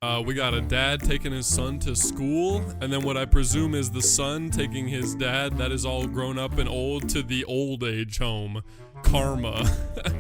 We got a dad taking his son to school, and then what I presume is the son taking his dad that is all grown up and old to the old age home. Karma.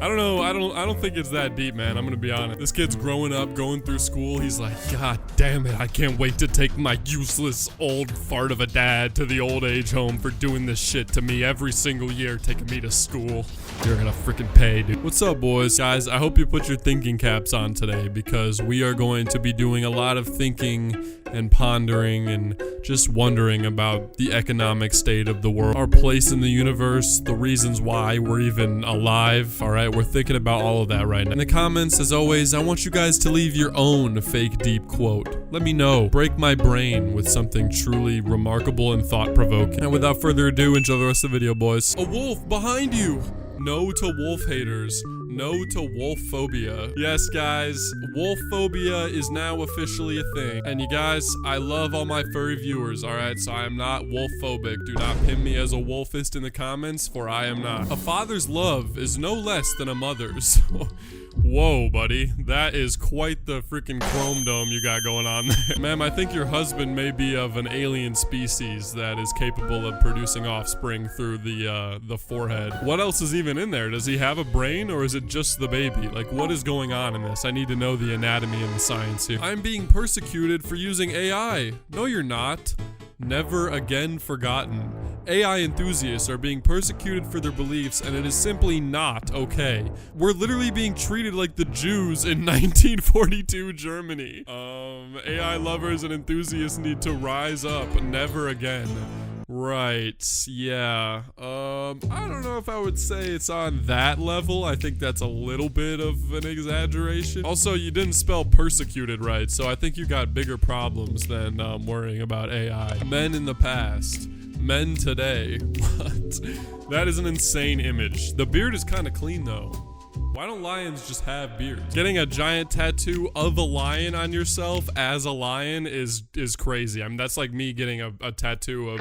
I don't know. I don't think it's that deep, man. I'm gonna be honest. This kid's growing up, going through school. He's like, God damn it, I can't wait to take my useless old fart of a dad to the old age home for doing this shit to me every single year, taking me to school. You're gonna freaking pay, dude. What's up, boys? Guys, I hope you put your thinking caps on today because we are going to be doing a lot of thinking and pondering and just wondering about the economic state of the world, our place in the universe, the reasons why we're even alive. All right, we're thinking about all of that right now. In the comments, as always, I want you guys to leave your own fake deep quote. Let me know. Break my brain with something truly remarkable and thought-provoking. And without further ado, enjoy the rest of the video, boys. A wolf behind you! No to wolf haters. No to wolf phobia. Yes, guys, wolf phobia is now officially a thing. And you guys, I love all my furry viewers, alright? So I am not wolf phobic. Do not pin me as a wolfist in the comments, for I am not. A father's love is no less than a mother's. Whoa, buddy. That is quite the freaking chrome dome you got going on there. Ma'am, I think your husband may be of an alien species that is capable of producing offspring through the forehead. What else is even in there? Does he have a brain or is it just the baby? Like, what is going on in this? I need to know the anatomy and the science here. I'm being persecuted for using AI. No, you're not. Never again forgotten. AI enthusiasts are being persecuted for their beliefs, and it is simply not okay. We're literally being treated like the Jews in 1942 Germany. AI lovers and enthusiasts need to rise up. Never again. Right, yeah. I don't know if I would say it's on that level. I think that's a little bit of an exaggeration. Also, you didn't spell persecuted right, so I think you got bigger problems than worrying about AI. Men in the past. Men today. What? That is an insane image. The beard is kind of clean, though. Why don't lions just have beards? Getting a giant tattoo of a lion on yourself as a lion is crazy. I mean, that's like me getting a tattoo of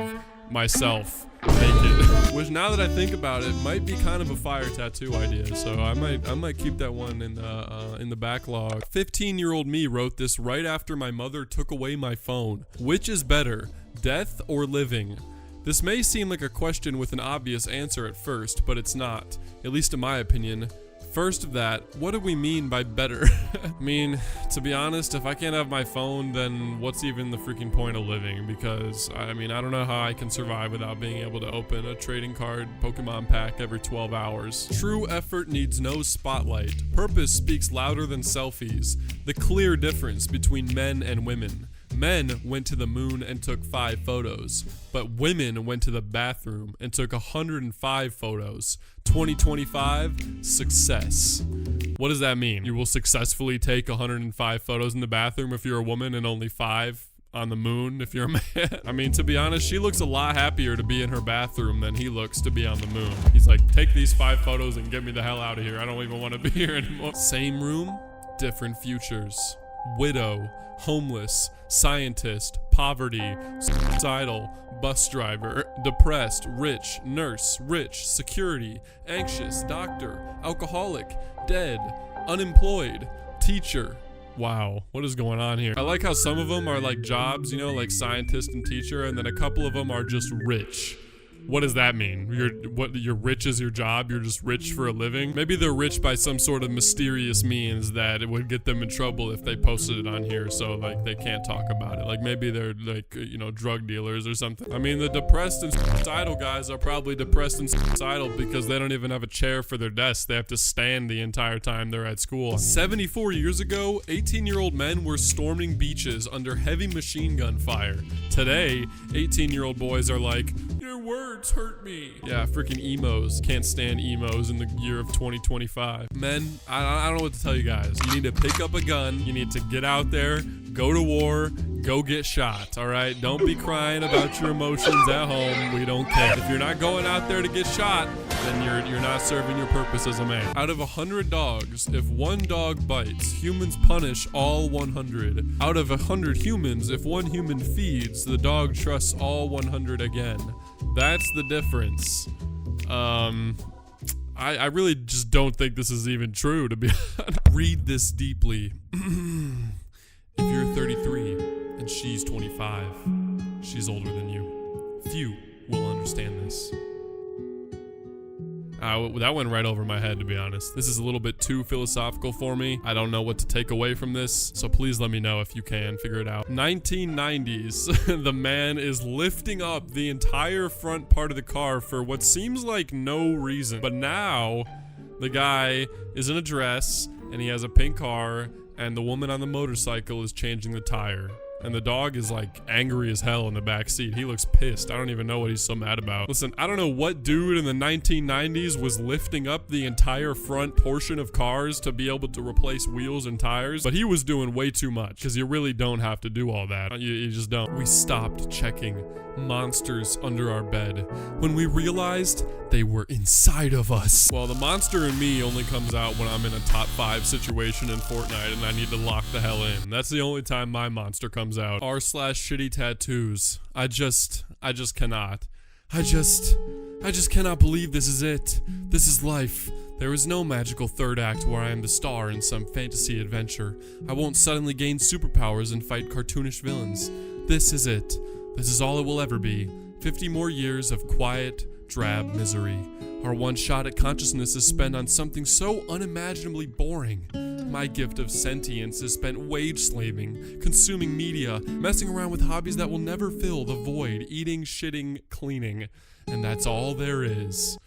myself naked. Which, now that I think about it, might be kind of a fire tattoo idea. So I might keep that one in the backlog. 15-year-old me wrote this right after my mother took away my phone. Which is better, death or living? This may seem like a question with an obvious answer at first, but it's not, at least in my opinion. First of that, what do we mean by better? I mean, to be honest, if I can't have my phone, then what's even the freaking point of living? Because, I mean, I don't know how I can survive without being able to open a trading card Pokemon pack every 12 hours. True effort needs no spotlight. Purpose speaks louder than selfies. The clear difference between men and women. Men went to the moon and took 5 photos, but women went to the bathroom and took 105 photos. 2025, success. What does that mean? You will successfully take 105 photos in the bathroom if you're a woman and only 5 on the moon if you're a man? I mean, to be honest, she looks a lot happier to be in her bathroom than he looks to be on the moon. He's like, take these 5 photos and get me the hell out of here. I don't even want to be here anymore. Same room, different futures. Widow, homeless, scientist, poverty, suicidal, bus driver, depressed, rich, nurse, rich, security, anxious, doctor, alcoholic, dead, unemployed, teacher. Wow, what is going on here? I like how some of them are like jobs, you know, like scientist and teacher, and then a couple of them are just rich. What does that mean? You're rich as your job? You're just rich for a living? Maybe they're rich by some sort of mysterious means that it would get them in trouble if they posted it on here, so like they can't talk about it. Like maybe they're like, you know, drug dealers or something. I mean, the depressed and suicidal guys are probably depressed and suicidal because they don't even have a chair for their desk. They have to stand the entire time they're at school. 74 years ago, 18-year-old men were storming beaches under heavy machine gun fire. Today, 18-year-old boys are like, your words hurt me. Yeah, freaking emos. Can't stand emos in the year of 2025. Men, I don't know what to tell you guys. You need to pick up a gun. You need to get out there, go to war, go get shot, all right? Don't be crying about your emotions at home. We don't care. If you're not going out there to get shot, then you're not serving your purpose as a man. Out of 100 dogs, if 1 dog bites, humans punish all 100. Out of 100 humans, if 1 human feeds, the dog trusts all 100 again. That's the difference. I really just don't think this is even true, to be honest. Read this deeply. If you're 33, and she's 25. She's older than you. Few will understand this. That went right over my head, to be honest. This is a little bit too philosophical for me. I don't know what to take away from this, so please let me know if you can figure it out. 1990s, the man is lifting up the entire front part of the car for what seems like no reason. But now, the guy is in a dress, and he has a pink car, and the woman on the motorcycle is changing the tire. And the dog is like angry as hell in the back seat. He looks pissed. I don't even know what he's so mad about. Listen, I don't know what dude in the 1990s was lifting up the entire front portion of cars to be able to replace wheels and tires, but he was doing way too much, because you really don't have to do all that. You just don't. We stopped checking monsters under our bed when we realized they were inside of us. Well, the monster in me only comes out when I'm in a top 5 situation in Fortnite and I need to lock the hell in. That's the only time my monster comes out. r/shitty tattoos. I just cannot. I just cannot believe this is it. This is life. There is no magical third act where I am the star in some fantasy adventure. I won't suddenly gain superpowers and fight cartoonish villains. This is it. This is all it will ever be. 50 more years of quiet, drab misery. Our one shot at consciousness is spent on something so unimaginably boring. My gift of sentience is spent wage slaving, consuming media, messing around with hobbies that will never fill the void, eating, shitting, cleaning. And that's all there is.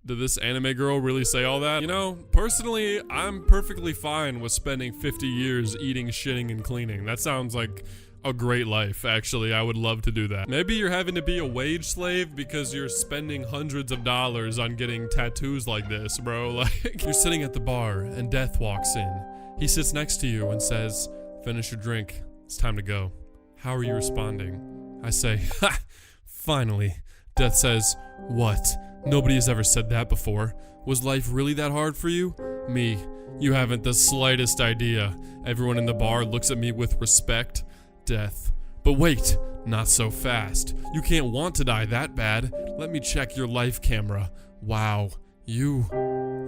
Did this anime girl really say all that? You know, personally, I'm perfectly fine with spending 50 years eating, shitting, and cleaning. That sounds like a great life, actually. I would love to do that. Maybe you're having to be a wage slave because you're spending hundreds of dollars on getting tattoos like this, bro. Like, you're sitting at the bar and Death walks in. He sits next to you and says, "Finish your drink. It's time to go." How are you responding? I say, "Ha! Finally." Death says, "What? Nobody has ever said that before. Was life really that hard for you?" Me, "You haven't the slightest idea." Everyone in the bar looks at me with respect. Death, "But wait, not so fast. You can't want to die that bad. Let me check your life camera. Wow, you're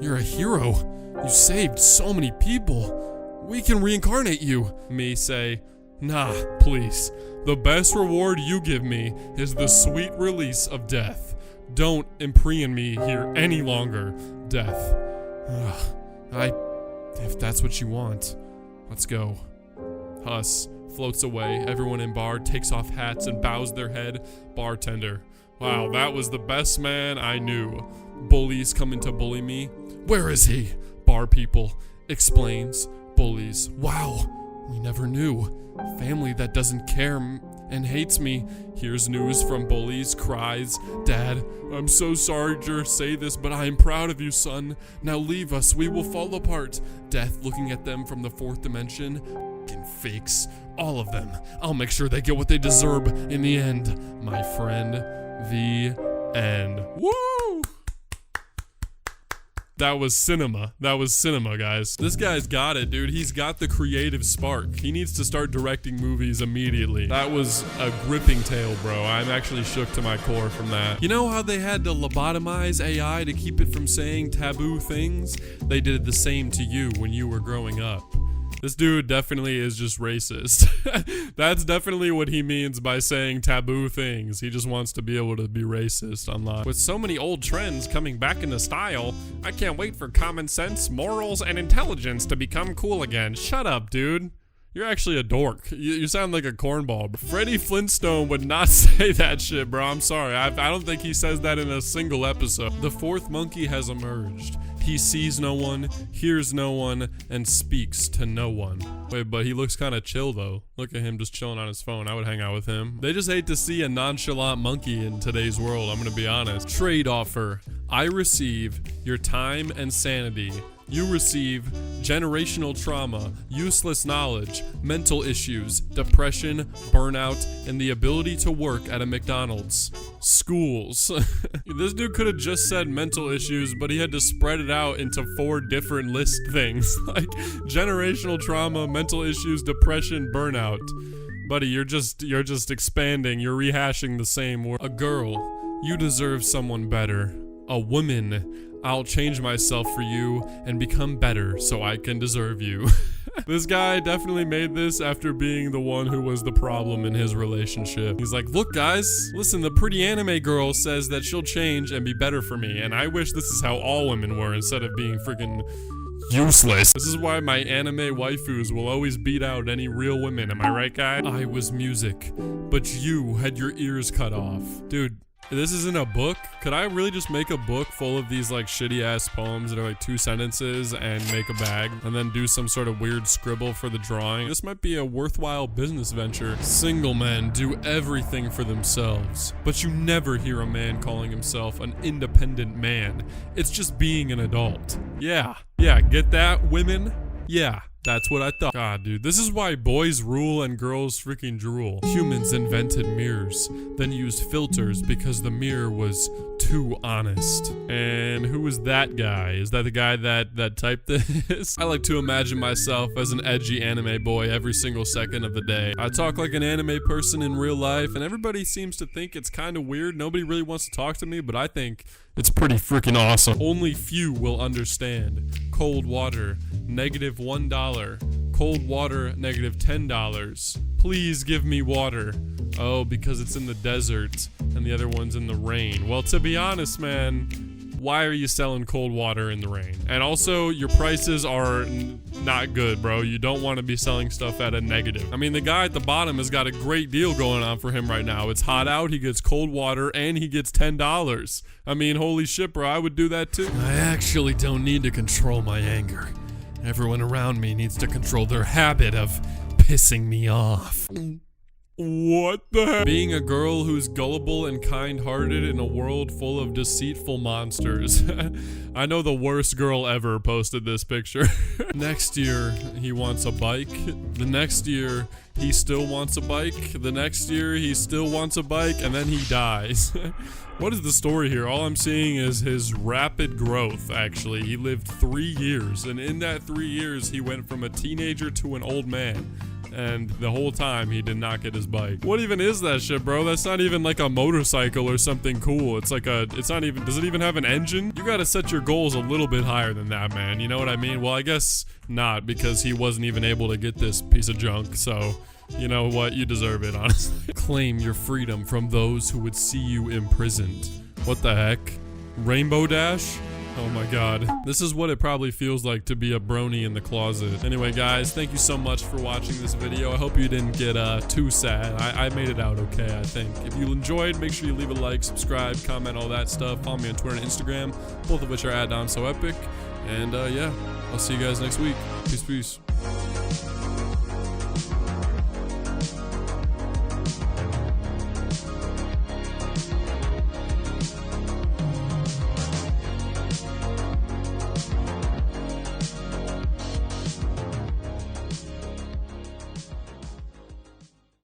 a hero. You saved so many people. We can reincarnate you." Me say, "Nah, please. The best reward you give me is the sweet release of death. Don't imprison me here any longer." Death, if that's what you want, let's go." Huss floats away. Everyone in bar takes off hats and bows their head. Bartender, "Wow, that was the best man I knew." Bullies coming to bully me. "Where is he?" Bar people, explains. Bullies, "Wow, we never knew. Family that doesn't care and hates me." Here's news from bullies, cries. "Dad, I'm so sorry to say this, but I am proud of you, son. Now leave us, we will fall apart." Death looking at them from the 4th dimension. Fakes, all of them. I'll make sure they get what they deserve in the end, my friend. The end. Woo! That was cinema. That was cinema, guys. This guy's got it, dude. He's got the creative spark. He needs to start directing movies immediately. That was a gripping tale, bro. I'm actually shook to my core from that. You know how they had to lobotomize AI to keep it from saying taboo things? They did the same to you when you were growing up. This dude definitely is just racist. That's definitely what he means by saying taboo things. He just wants to be able to be racist online. With so many old trends coming back into style, I can't wait for common sense, morals, and intelligence to become cool again. Shut up, dude. You're actually a dork. You sound like a cornball. Freddie Flintstone would not say that shit, bro. I'm sorry. I don't think he says that in a single episode. The 4th monkey has emerged. He sees no one, hears no one, and speaks to no one. Wait, but he looks kind of chill though. Look at him just chilling on his phone. I would hang out with him. They just hate to see a nonchalant monkey in today's world, I'm gonna be honest. Trade offer. I receive your time and sanity. You receive generational trauma, useless knowledge, mental issues, depression, burnout, and the ability to work at a McDonald's. Schools. This dude could have just said mental issues, but he had to spread it out into 4 different list things. Like generational trauma, mental issues, depression, burnout. Buddy, you're just expanding. You're rehashing the same word. A girl, you deserve someone better. A woman, I'll change myself for you and become better so I can deserve you. This guy definitely made this after being the one who was the problem in his relationship. He's like, look guys, listen, the pretty anime girl says that she'll change and be better for me, and I wish this is how all women were instead of being freaking useless. This is why my anime waifus will always beat out any real women, am I right, guy? I was music, but you had your ears cut off. Dude, this isn't a book. Could I really just make a book full of these like shitty ass poems that are like 2 sentences and make a bag and then do some sort of weird scribble for the drawing? This might be a worthwhile business venture. Single men do everything for themselves, but you never hear a man calling himself an independent man. It's just being an adult. Yeah, get that, women? Yeah. That's what I thought. God, dude, this is why boys rule and girls freaking drool. Humans invented mirrors, then used filters because the mirror was too honest. And who was that guy? Is that the guy that typed this? I like to imagine myself as an edgy anime boy every single second of the day. I talk like an anime person in real life, and everybody seems to think it's kind of weird. Nobody really wants to talk to me, but I think it's pretty freaking awesome. Only few will understand. Cold water, -$1. Cold water, -$10. Please give me water. Oh, because it's in the desert and the other one's in the rain. Well, to be honest, man, why are you selling cold water in the rain? And also, your prices are not good, bro. You don't want to be selling stuff at a negative. I mean, the guy at the bottom has got a great deal going on for him right now. It's hot out, he gets cold water, and he gets $10. I mean, holy shit, bro, I would do that too. I actually don't need to control my anger. Everyone around me needs to control their habit of pissing me off. What the heck? Being a girl who's gullible and kind-hearted in a world full of deceitful monsters. I know the worst girl ever posted this picture. Next year, he wants a bike. The next year, he still wants a bike. The next year, he still wants a bike, and then he dies. What is the story here? All I'm seeing is his rapid growth, actually. He lived 3 years, and in that 3 years, he went from a teenager to an old man. And the whole time, he did not get his bike. What even is that shit, bro? That's not even like a motorcycle or something cool. It's like it's not even, does it even have an engine? You gotta set your goals a little bit higher than that, man. You know what I mean? Well, I guess not, because he wasn't even able to get this piece of junk, so you know what? You deserve it, honestly. Claim your freedom from those who would see you imprisoned. What the heck? Rainbow Dash? Oh my god. This is what it probably feels like to be a brony in the closet. Anyway, guys, thank you so much for watching this video. I hope you didn't get too sad. I made it out okay, I think. If you enjoyed, make sure you leave a like, subscribe, comment, all that stuff. Follow me on Twitter and Instagram, both of which are @DomSoEpic. And yeah, I'll see you guys next week. Peace, peace.